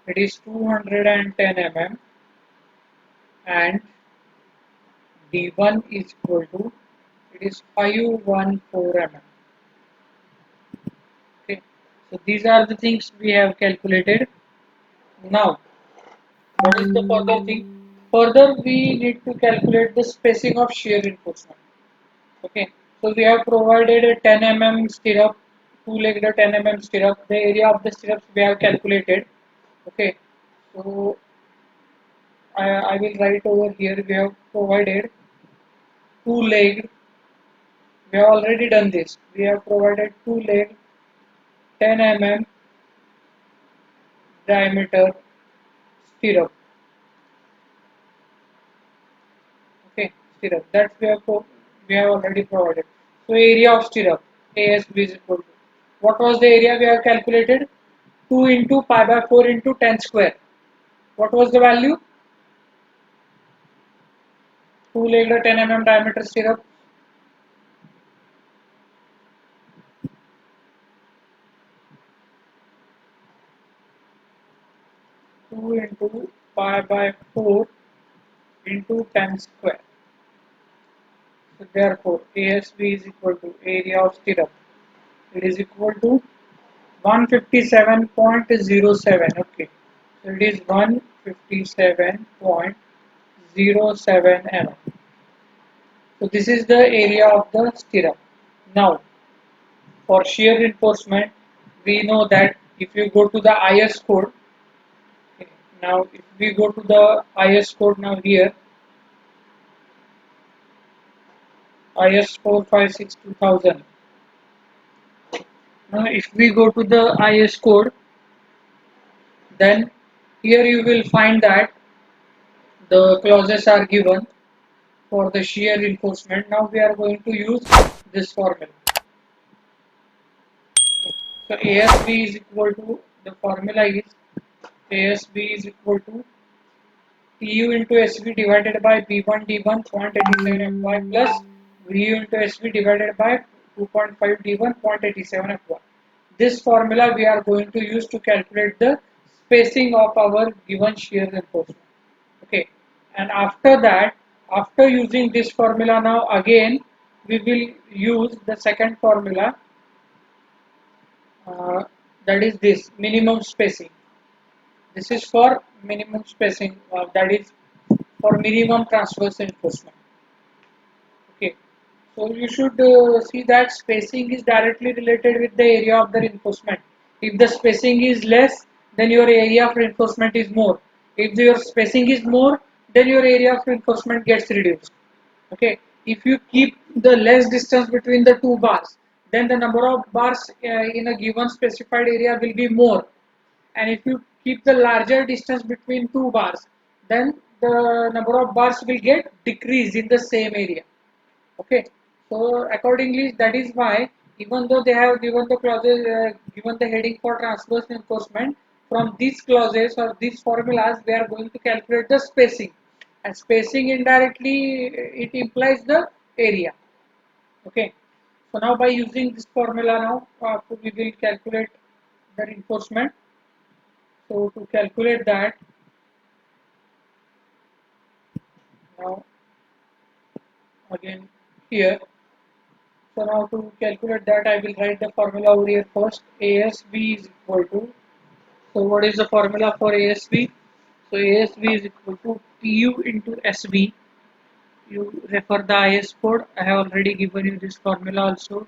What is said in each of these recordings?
it is 210 mm, and D1 is equal to, it is 514 mm. Okay, so these are the things we have calculated. Now, what is the further thing? Further, we need to calculate the spacing of shear reinforcement. Okay, so we have provided a 10 mm stirrup, two-legged 10 mm stirrup. The area of the stirrups we have calculated. Okay, so I will write over here. We have provided two-legged. We have already done this. We have provided two-legged 10 mm diameter stirrup. Okay, stirrup. That we have already provided. So area of stirrup ASB is equal to, what was the area we have calculated? 2 into pi by 4 into 10 square. What was the value? Two-legged 10 mm diameter stirrup. 2 into pi by 4 into 10 square. So therefore, ASB is equal to area of stirrup. It is equal to 157.07. Okay, so it is 157.07 mm. So this is the area of the stirrup. Now, for shear reinforcement, we know that if you go to the IS code, okay, now if we go to the IS code now here, IS 456-2000. Now if we go to the IS code, then here you will find that the clauses are given for the shear reinforcement. Now we are going to use this formula. So ASB is equal to, the formula is ASB is equal to TU into SB divided by B1 D1 0.87 FY plus VU into SB divided by 2.5 D1 0.87 FY. This formula we are going to use to calculate the spacing of our given shear reinforcement. Okay, and after that, after using this formula, now again we will use the second formula, uh, that is this minimum spacing. This is for minimum spacing, that is for minimum transverse reinforcement. Okay, so you should see that spacing is directly related with the area of the reinforcement. If the spacing is less, then your area of reinforcement is more. If your spacing is more, then your area of reinforcement gets reduced. Okay, if you keep the less distance between the two bars, then the number of bars in a given specified area will be more, and if you keep the larger distance between two bars, then the number of bars will get decreased in the same area. Okay, so accordingly, that is why even though they have given the clauses, given the heading for transverse enforcement, from these clauses or these formulas we are going to calculate the spacing, and spacing indirectly it implies the area. Okay, so now by using this formula, now we will calculate the reinforcement. So to calculate that, now again here, so now to calculate that, I will write the formula over here first. ASB is equal to, so what is the formula for ASB? So ASB is equal to TU into SB. You refer the IS code. I have already given you this formula also.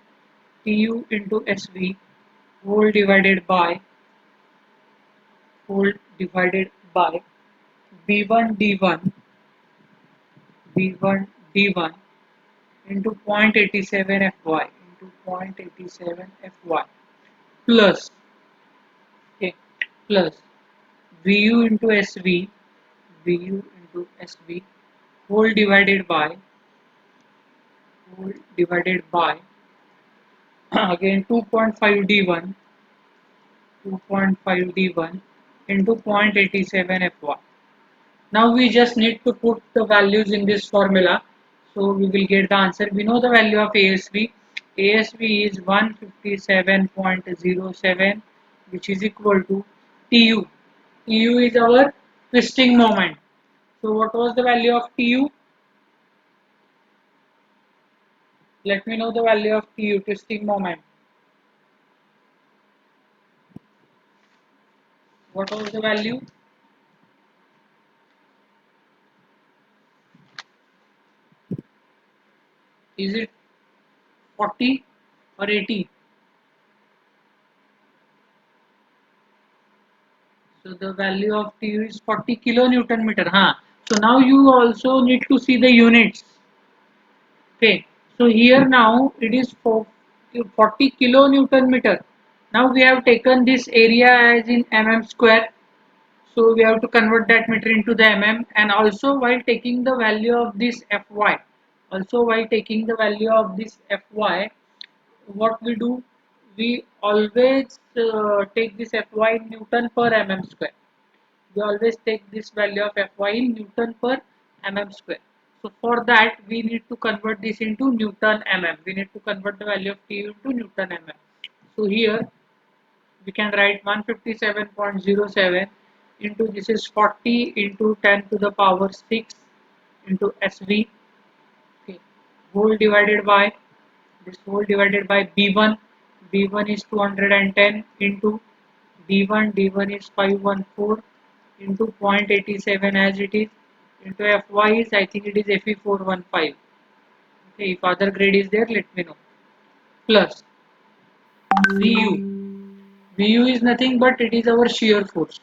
TU into SB whole divided by B1 D1 B1 D1 into 0.87 Fy into 0.87 Fy plus, okay, plus VU into SV whole divided by again 2.5 D1 into 0.87 Fy. Now we just need to put the values in this formula, so we will get the answer. We know the value of ASB. ASB is 157.07, which is equal to TU. TU is our twisting moment. So what was the value of TU? Let me know the value of TU, twisting moment. What was the value? Is it 40 or 80? So the value of TU is 40 kilonewton meter. Huh? So now you also need to see the units. Okay. So here now it is 40 kilonewton meter. Now we have taken this area as in mm square. So we have to convert that meter into the mm, and also while taking the value of this Fy, also while taking the value of this Fy, what we do, we always take this Fy in Newton per mm square. We always take this value of Fy in Newton per mm square. So for that we need to convert this into Newton mm. We need to convert the value of T into Newton mm. So here we can write 157.07 into, this is 40 into 10 to the power 6 into SV, okay, whole divided by this, whole divided by B1. B1 is 210 into D1 is 514 into 0.87 as it is, into Fy is, I think it is Fe415. Okay, if other grade is there, let me know. Plus Vu. Vu is nothing but it is our shear force.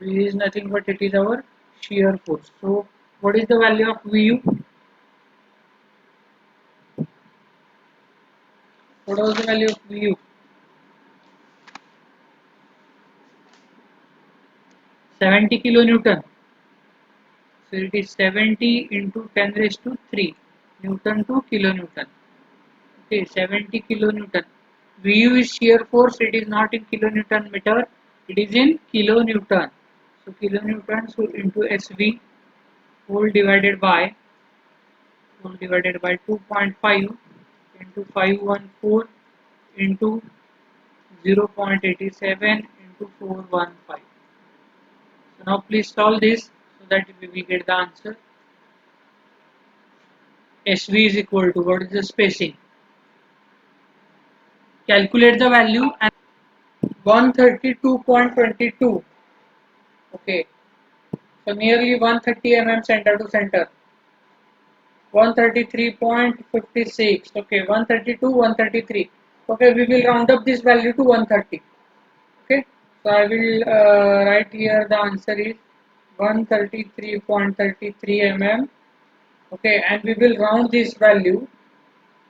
V is nothing but it is our shear force. So what is the value of Vu? What was the value of Vu? 70 kilonewton. So it is 70 into 10 raised to 3 Newton to kilonewton. Okay, 70 kilonewton. Vu is shear force. It is not in kilonewton meter. It is in kilonewton. So kilonewton, so into SV whole divided by 2.5 into 514 into 0.87 into 415. So now please solve this so that we will get the answer. SV is equal to, what is the spacing? Calculate the value, and 132.22. Okay, so nearly 130 mm center to center. 133.56. Okay, 132, 133. Okay, we will round up this value to 130. Okay, so I will write here the answer is 133.33 mm. Okay, and we will round this value.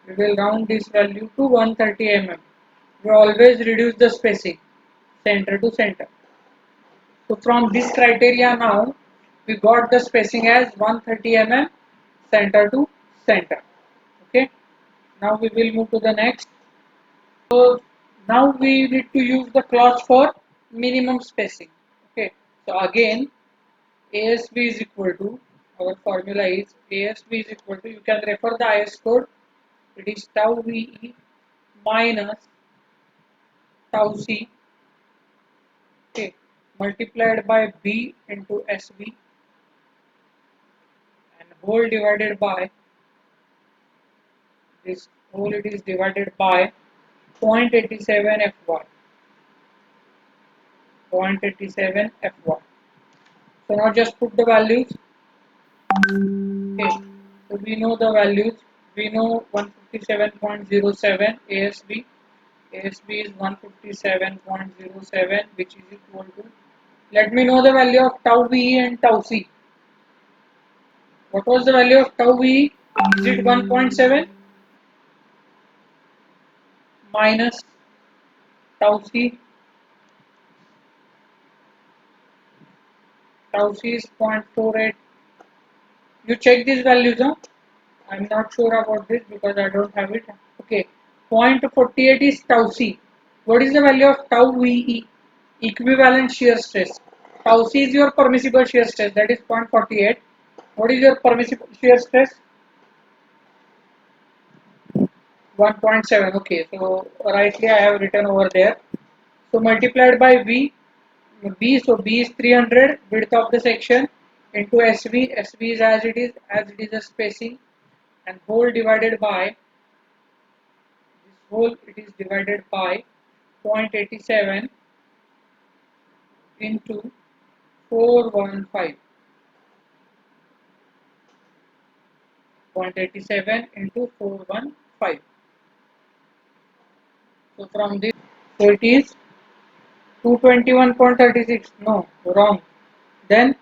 We will round this value to 130 mm. We always reduce the spacing center to center. So from this criteria now, we got the spacing as 130 mm center to center. Okay, now we will move to the next. So now we need to use the clause for minimum spacing. Okay, so again ASB is equal to, our formula is ASB is equal to, you can refer the IS code, it is tau VE minus tau C, okay, multiplied by B into SB, and whole divided by this, whole it is divided by 0.87 Fy, 0.87 Fy. So now just put the values. Okay, so we know the values. We know 157.07 ASB. ASB is 157.07, which is equal to. Let me know the value of tau VE and tau C. What was the value of tau VE? Is it 1.7 minus tau C? Tau C is 0.48. You check these values, huh? I'm not sure about this because I don't have it. Okay, 0.48 is tau C. What is the value of tau VE? Equivalent shear stress. Tau C is your permissible shear stress, that is 0.48. What is your permissible shear stress? 1.7. Okay, so rightly I have written over there. So multiplied by V, B, so B is 300 width of the section into SV. SV is as it is a spacing, and whole divided by this whole it is divided by 0.87 into 415. 0.87 into 415. So from this, so it is 221.36. No, wrong. Then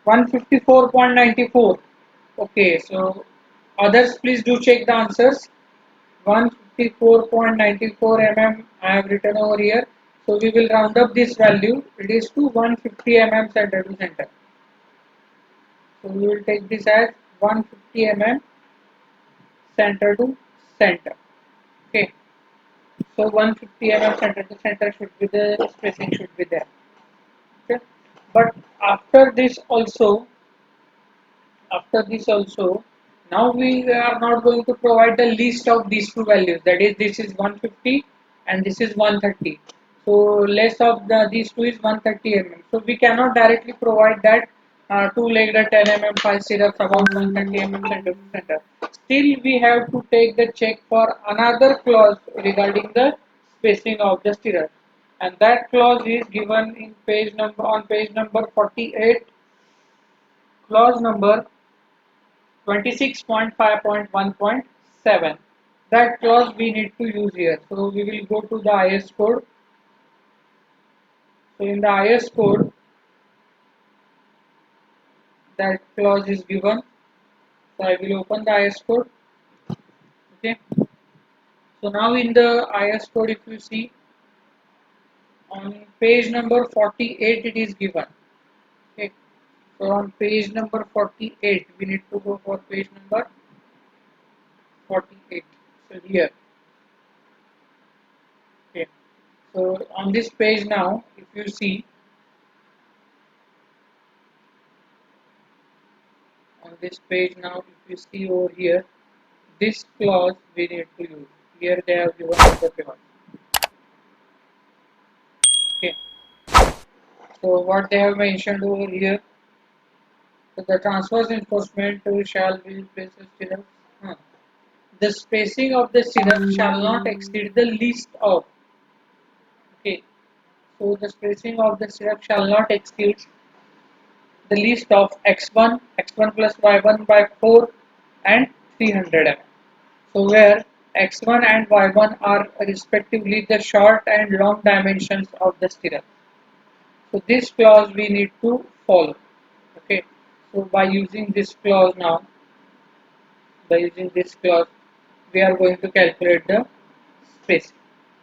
154.94. Okay, so others please do check the answers. 154.94 mm I have written over here. So we will round up this value. It is to 150 mm center to center. So we will take this as 150 mm center to center. Okay. So 150 mm center to center should be the spacing should be there. Okay. But after this also, now we are not going to provide the list of these two values. That is, this is 150 and this is 130. So less of these two is 130 mm. So we cannot directly provide that two-legged 10 mm 5 syrups about 130 mm center to center. Still, we have to take the check for another clause regarding the spacing of the stirrup, and that clause is given in page number 48, clause number 26.5.1.7. That clause we need to use here. So we will go to the IS code. So in the IS code, that clause is given. So I will open the IS code. Okay. So now in the IS code, if you see on page number 48, it is given. Okay. So on page number 48, we need to go for page number 48. So here. Okay. So on this page now, if you see on this page now, if you see over here, this clause we need to use. Here they have given us the clause. Okay. So what they have mentioned over here, so the transverse enforcement shall be places stirrups. The spacing of the stirrup shall not exceed the least of. Okay. So the spacing of the stirrup shall not exceed the least of x1 plus y1 by 4 and 300 mm. So where x1 and y1 are respectively the short and long dimensions of the stirrup. So this clause we need to follow. Okay. So by using this clause now, by using this clause, we are going to calculate the space.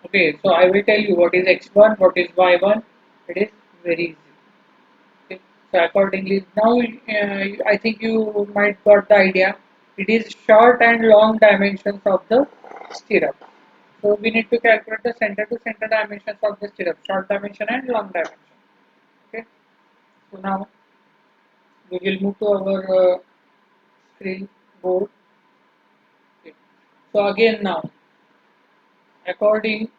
Okay. So I will tell you what is x1, what is y1. It is very easy. Okay. So accordingly, now I think you might got the idea. It is short and long dimensions of the stirrup. So we need to calculate the center to center dimensions of the stirrup, short dimension and long dimension. Okay. So now we will move to our screen board. Okay. So again now, according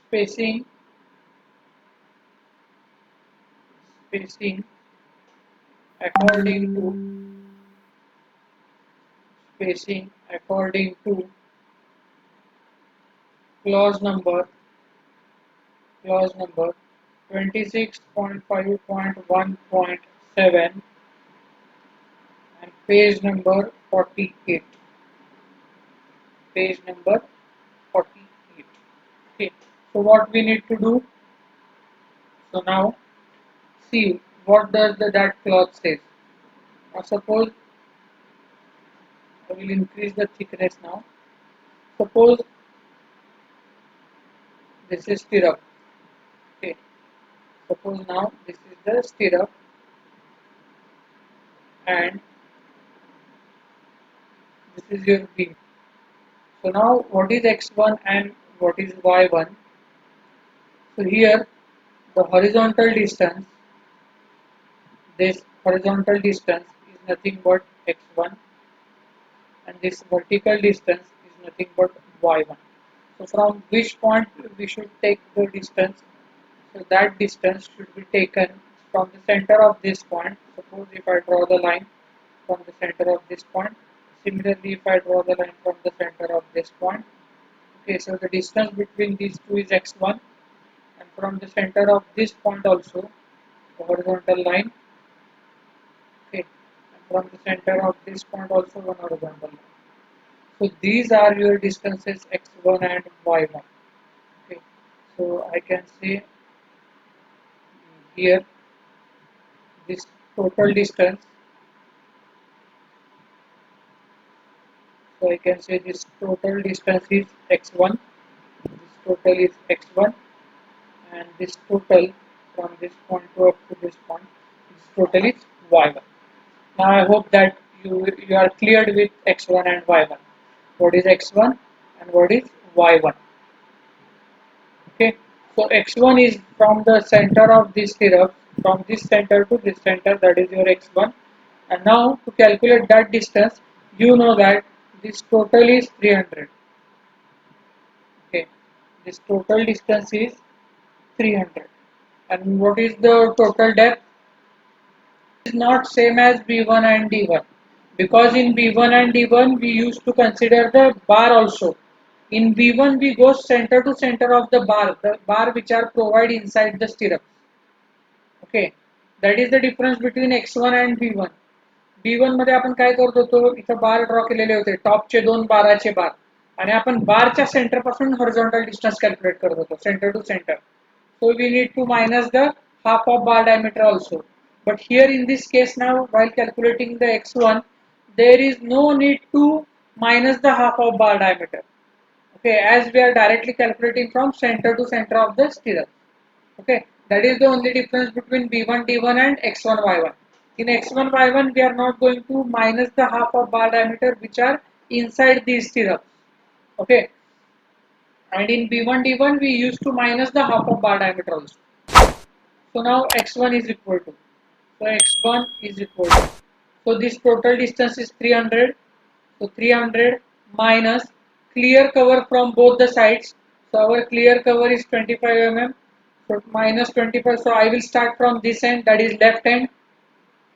spacing, spacing according to spacing according to clause number 26.5.1.7 and page number 48. Page number 48. Okay. So what we need to do? So now see what does that clause says. Now suppose I will increase the thickness now. Suppose this is stirrup. Okay. Suppose now this is the stirrup and this is your beam. So now what is x1 and what is y1? So here the horizontal distance, this horizontal distance is nothing but x1 and this vertical distance is nothing but y1. So from which point we should take the distance? So that distance should be taken from the center of this point. Suppose if I draw the line from the center of this point. Similarly, if I draw the line from the center of this point. Okay, so the distance between these two is x1, and from the center of this point also, the horizontal line. Okay, and from the center of this point also one horizontal line. So these are your distances x1 and y1. Okay, so I can say here this total distance. So I can say this total distance is x1. This total is x1, and this total from this point to up to this point, this total is y1. Now I hope that you are cleared with x1 and y1. What is x1 and what is y1? Okay, so x1 is from the center of this stirrup, from this center to this center, that is your x1. And now to calculate that distance, you know that this total is 300. Okay, this total distance is 300. And what is the total depth? Is not same as B1 and D1, because in B1 and D1 we used to consider the bar also. In B1 we go center to center of the bar which are provided inside the stirrup. Okay, that is the difference between x1 and b1. b1 मध्ये आपण काय करत होतो, इथं बार draw केलेले होते, टॉपचे दोन बाराचे बार, आणि आपण बारच्या सेंटर पासून हॉरिझॉन्टल डिस्टन्स कॅल्क्युलेट करत होतो, centre to centre. So we need to minus the half of bar diameter also. But here in this case now, while calculating the x1, there is no need to minus the half of bar diameter. Okay, as we are directly calculating from center to center of the stirrup. Okay, that is the only difference between b1 d1 and x1 y1. In x1 y1 we are not going to minus the half of bar diameter which are inside these stirrups. Okay, and in b1 d1 we used to minus the half of bar diameter also. So now x1 is equal to, so x1 is equal to, so this total distance is 300. So 300 minus clear cover from both the sides. So our clear cover is 25 mm. So minus 25. So I will start from this end, that is left end.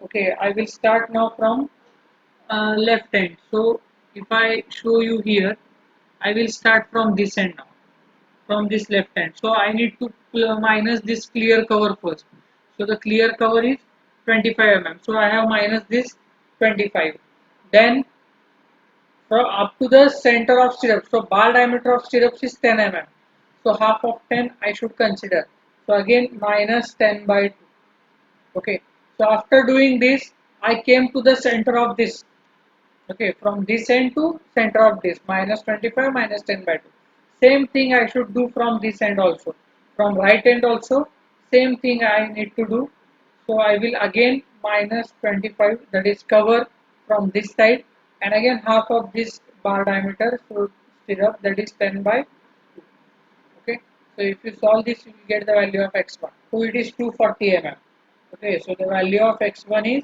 Okay, I will start now from left end. So if I show you here, I will start from this end now, from this left hand. So I need to minus this clear cover first. So the clear cover is 25 mm. So I have minus this 25. Then from up to the center of stirrup. So bar diameter of stirrups is 10 mm. So half of 10 I should consider. So again minus 10 by 2. Okay. So after doing this, I came to the center of this. Okay, from this end to center of this, minus 25 minus 10 by 2. Same thing I should do from this end also. From right end also, same thing I need to do. So I will again minus 25, that is cover from this side, and again half of this bar diameter, so stirrup, that is 10 by 2. Okay, so if you solve this, you will get the value of x1. So it is 240 mm. Okay, so the value of x1 is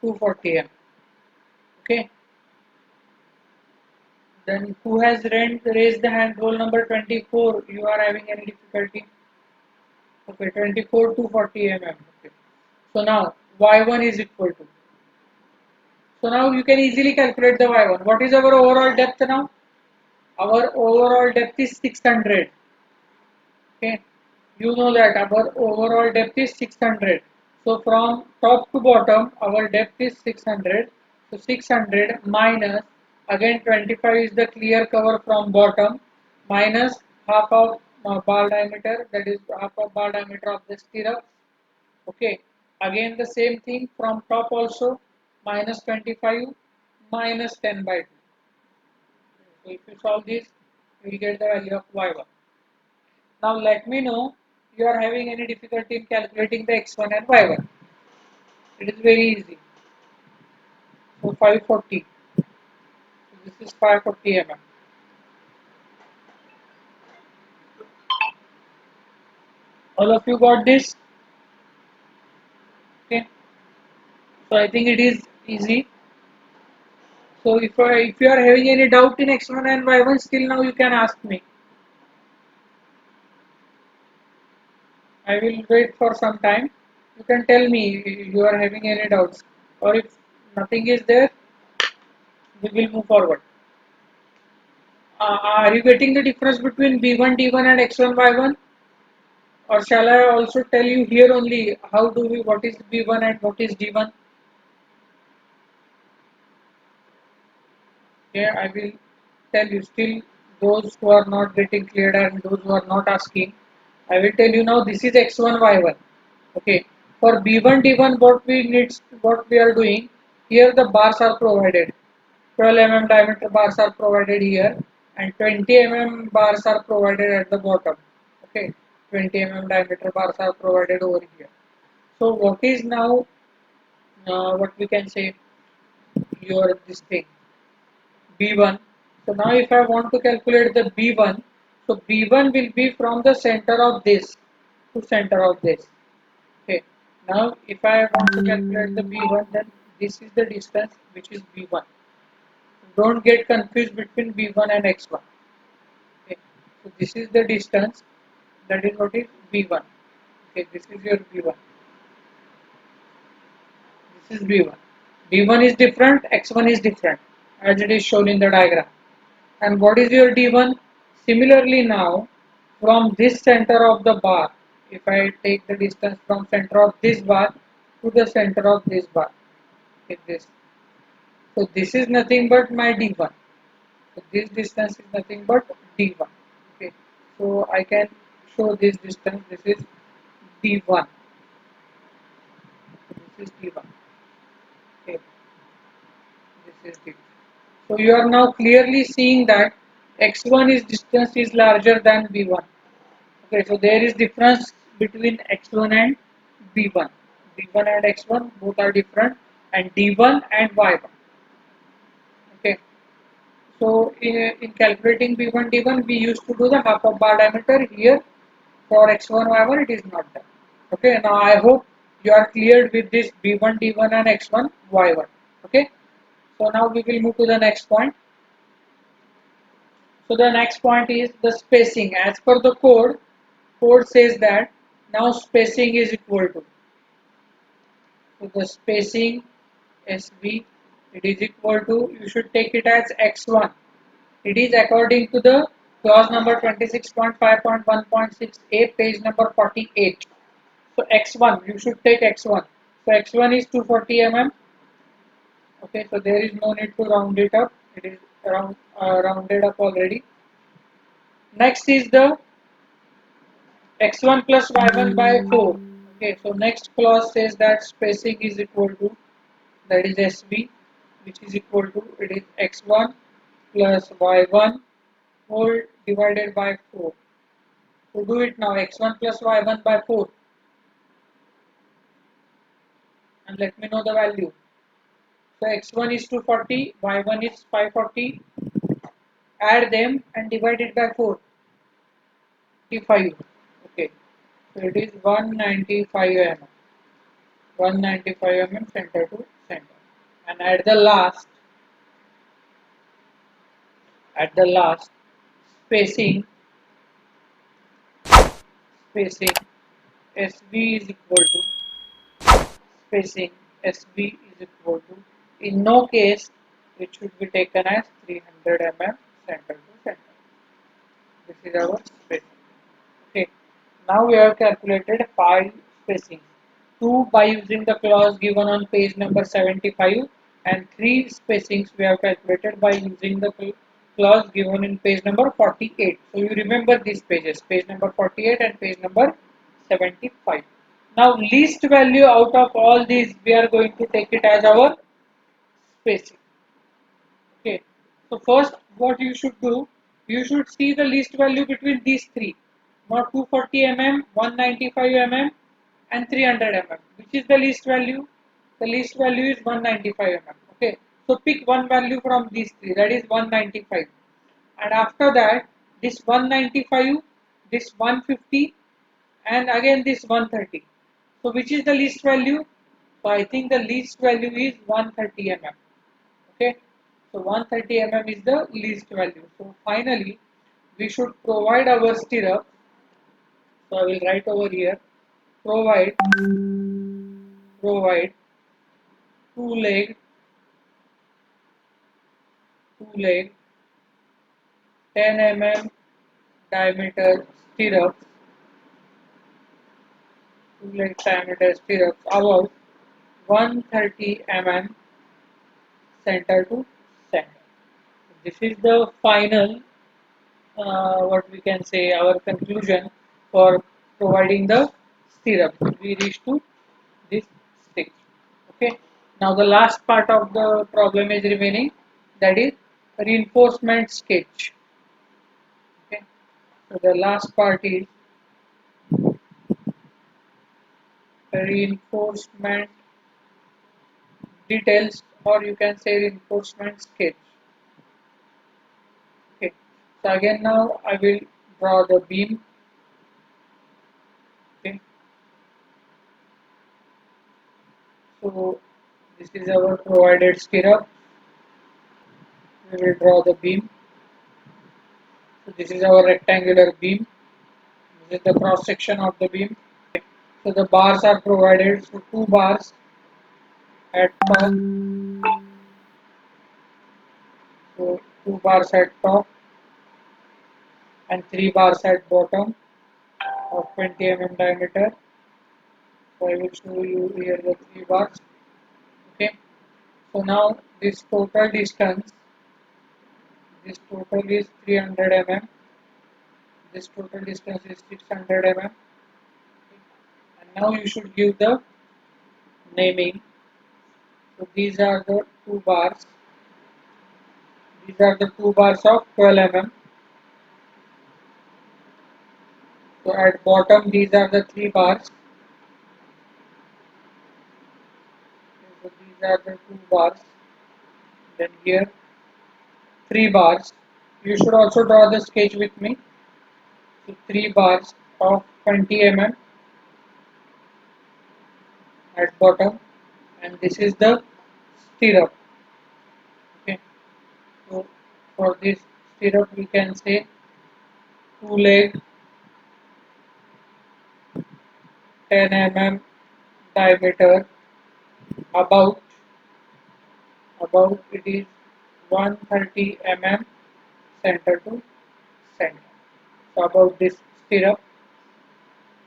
240 mm. Okay. Then who has raised the hand? Roll number 24. You are having any difficulty? Okay, 24 to 40 mm. Okay. So now y1 is equal to. So now you can easily calculate the y1. What is our overall depth now? Our overall depth is 600. Okay. You know that our overall depth is 600. So from top to bottom, our depth is 600. So 600 minus, again 25 is the clear cover from bottom, minus half of bar diameter, that is half of bar diameter of the stirrup. Okay. Again the same thing from top also, minus 25 minus 10 by 2. So if you solve this, you will get the value of y1. Now let me know you are having any difficulty in calculating the x1 and y1. It is very easy. So 540. So this is 540 mm. All of you got this? Okay. So I think it is easy. So if you are having any doubt in x1 and y1, still now you can ask me. I will wait for some time. You can tell me if you are having any doubts, or if nothing is there, we will move forward. Are you getting the difference between B1 D1 and X1 Y1? Or shall I also tell you here only how do we what is B1 and what is D1? Yeah, I will tell you still those who are not getting cleared and those who are not asking. I will tell you now this is X1 Y1. Okay. For B1 D1 what we are doing here the bars are provided. 12 diameter bars are provided here and 20 bars are provided at the bottom. Okay. 20 diameter bars are provided over here. So what is now what we can say your this thing B1. So now if I want to calculate the B1, so B1 will be from the center of this to center of this. Okay. Now if I want to calculate the B1, then this is the distance which is B1. Don't get confused between B1 and X1. Okay. So this is the distance, that is what is B1. Okay, this is your B1. This is B1. B1 is different, X1 is different as it is shown in the diagram. And what is your D1? Similarly now, from this center of the bar, if I take the distance from center of this bar to the center of this bar, like this. So this is nothing but my D1. So this distance is nothing but D1. Okay. So I can show this distance. This is D1. This is D1. Okay. This is D1. So you are now clearly seeing that x1 is distance is larger than b1. Okay, so there is difference between x1 and b1. b1 and x1 both are different, and d1 and y1. Okay, so in calculating b1 d1 we used to do the half of bar diameter. Here for x1 y1 it is not done. Okay, now I hope you are cleared with this b1 d1 and x1 y1. Okay, so now we will move to the next point. So the next point is the spacing. As per the code says that now spacing is equal to. So the spacing SB, it is equal to, you should take it as x1. It is according to the clause number 26.5.1.6a, page number 48. So x1, you should take x1. So x1 is 240 mm. Okay, so there is no need to round it up. It is rounded up already. Next is the x1 plus y1 by 4. Okay, so next clause says that spacing is equal to, that is SB, which is equal to, it is x1 plus y1 whole divided by 4. So do it now, x1 plus y1 by 4, and let me know the value. So x1 is 240, y1 is 540, add them and divide it by 4, 55. Okay, so it is 195 mm. 195 mm center to center, and at the last spacing spacing SB is equal to, spacing SB is equal to, in no case it should be taken as 300 mm center to center. This is our spacing. Okay, now we have calculated 5 spacings. 2 by using the clause given on page number 75, and 3 spacings we have calculated by using the clause given in page number 48. So you remember these pages, page number 48 and page number 75. Now least value out of all these we are going to take it as our spacing. Okay, so first what you should do, you should see the least value between these three, not 240 mm, 195 mm and 300 mm. Which is the least value? The least value is 195 mm. Okay, so pick one value from these three, that is 195, and after that this 195, this 150, and again this 130. So which is the least value? So I think the least value is 130 mm. Okay, so 130 mm is the least value. So finally we should provide our stirrup. So I will write over here provide two leg 10 mm diameter stirrups, two leg diameter stirrups about 130 mm center to center. This is the final, what we can say, our conclusion for providing the stirrup. We reach to this stage. Okay. Now the last part of the problem is remaining, that is reinforcement sketch. Okay. So the last part is reinforcement details, or you can say reinforcement sketch. Okay. So again now I will draw the beam. Okay. So this is our provided stirrup. We will draw the beam. So this is our rectangular beam. This is the cross section of the beam. So the bars are provided. So two bars at top. So two bars at top and three bars at bottom of 20 mm diameter. So I will show you here the three bars. Okay. So now this total is 300 mm. This total distance is 600 mm. And now you should give the naming. So these are the two bars. These are the two bars of 12 mm. So at bottom these are the three bars. So these are the two bars. Then here three bars. You should also draw the sketch with me. So three bars of 20 mm at bottom, and this is the stirrup. Okay. So for this stirrup we can say two leg 10 mm diameter, about it is 130 mm center to center. So about this stirrup,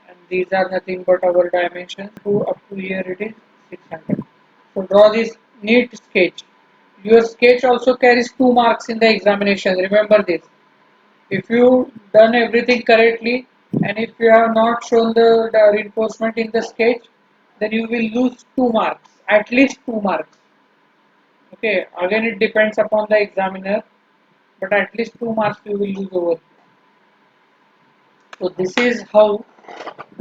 and these are nothing but our dimensions. To up to here it is 600. So draw this neat sketch. Your sketch also carries 2 marks in the examination. Remember this. If you done everything correctly and if you have not shown the reinforcement in the sketch, then you will lose 2 marks, at least 2 marks. Okay, again it depends upon the examiner, but at least 2 marks you will lose over. So this is how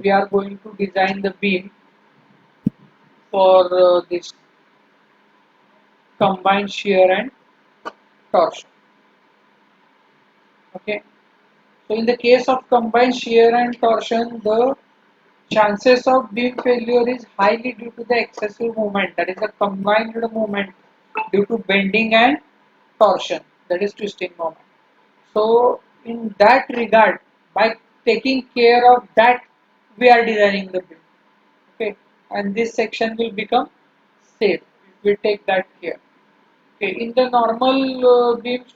we are going to design the beam for this combined shear and torsion. Okay, so in the case of combined shear and torsion, the chances of beam failure is highly due to the excessive movement, that is a combined movement due to bending and torsion, that is twisting moment. So in that regard, by taking care of that, we are designing the beam. Okay, and this section will become safe if we take that care. Okay, in the normal beams,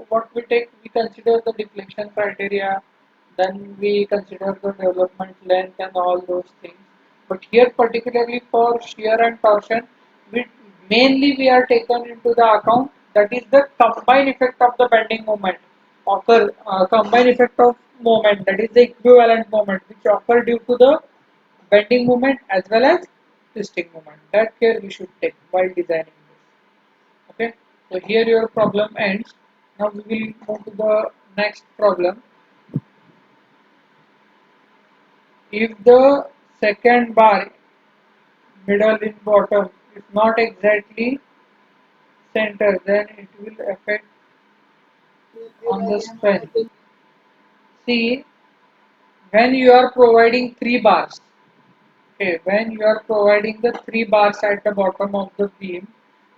what we take, we consider the deflection criteria, then we consider the development length and all those things. But here, particularly for shear and torsion, we are taken into the account, that is the combined effect of the bending moment occur, combined effect of moment, that is the equivalent moment which occur due to the bending moment as well as twisting moment. That care we should take while designing this. Okay, so here your problem ends. Now we will move to the next problem. If the second bar, middle in bottom, is not exactly center, then it will affect on the strength. See, when you are providing three bars, okay, when you are providing the three bars at the bottom of the beam,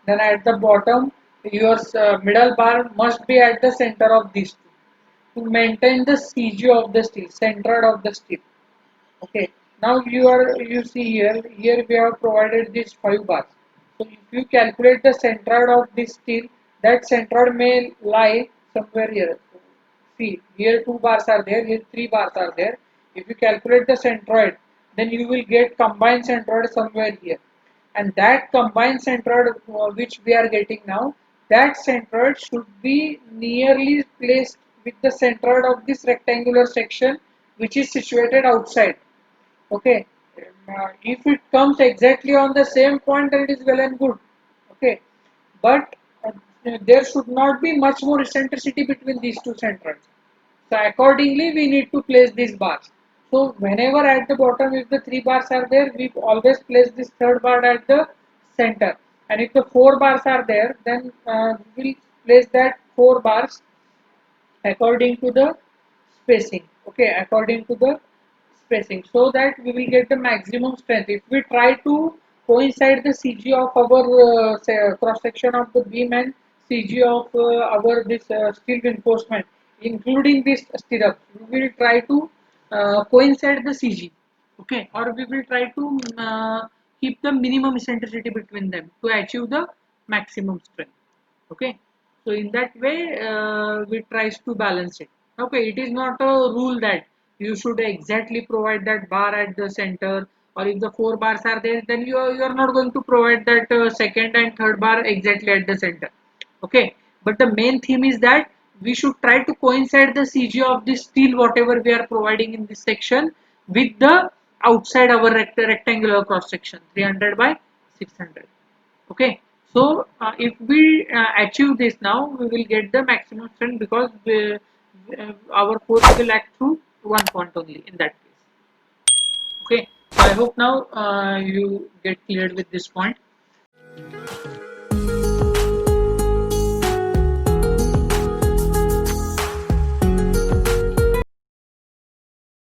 then at the bottom your middle bar must be at the center of these two to maintain the CG of the steel, centered of the steel. Okay. Now you see here we have provided these 5 bars. So if you calculate the centroid of this steel, that centroid may lie somewhere here. See, here 2 bars are there, here 3 bars are there. If you calculate the centroid, then you will get combined centroid somewhere here. And that combined centroid which we are getting now, that centroid should be nearly placed with the centroid of this rectangular section which is situated outside. Okay, if it comes exactly on the same point, then it is well and good. Okay, but there should not be much more eccentricity between these two centroids. So accordingly, we need to place these bars. So whenever at the bottom, if the 3 bars are there, we always place this third bar at the center. And if the 4 bars are there, then we will place that 4 bars according to the spacing. Okay, according to the spacing, so that we will get the maximum strength. If we try to coincide the CG of our cross section of the beam and CG of our this steel reinforcement, including this stirrup, we will try to coincide the CG. Okay, or we will try to keep the minimum eccentricity between them to achieve the maximum strength. Okay, so in that way we tries to balance it. Okay, it is not a rule that you should exactly provide that bar at the center, or if the 4 bars are there, then you are not going to provide that second and third bar exactly at the center. Okay, but the main theme is that we should try to coincide the CG of the steel whatever we are providing in this section with the outside our rectangular cross section 300 by 600. Okay, so if we achieve this now, we will get the maximum strength because our force will act through one point only in that case. Okay, so I hope now you get cleared with this point.